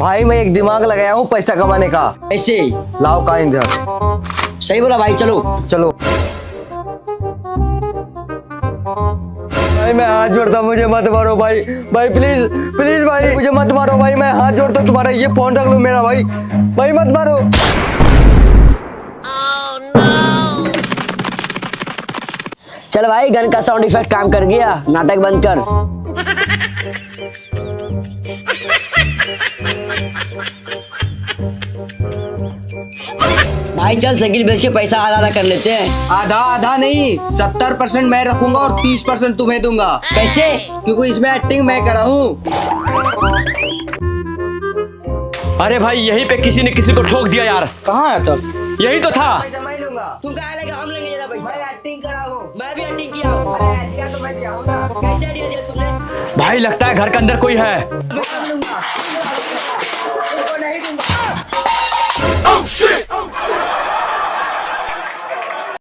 भाई मैं एक दिमाग लगाया हूँ पैसा कमाने का। ऐसे लाओ का इधर। सही बोला भाई, चलो चलो भाई मैं हाथ जोड़ता हूँ, मुझे मत मारो भाई। भाई प्लीज प्लीज भाई मुझे मत मारो भाई, मैं हाथ जोड़ता हूँ तुम्हारा, ये फोन रख लो मेरा भाई। भाई मत मारो। चल भाई, गन का साउंड इफेक्ट काम कर गया, नाटक बंद कर। भाई चल साइकिल बेच के पैसा आधा आधा कर लेते हैं। आधा आधा नहीं, 70% मैं रखूंगा और 30% तुम्हें दूंगा। कैसे? क्योंकि इसमें एक्टिंग मैं करा हूँ। अरे भाई यहीं पे किसी ने किसी को ठोक दिया यार। कहाँ है तो? यही तो था। मैं लूंगा। तुम कहाँ लेगा, हम लेंगे ज्यादा पैसा। मैं एक्टिंग करा हूँ। मैं भी एक्टिंग किया हूँ। अरे दिया तो मैं दिया हूँ ना। कैसे आइडिया दिया तुमने? भाई लगता है घर के अंदर कोई है। मैं लूंगा। तुमको नहीं दूंगा। Oh shit!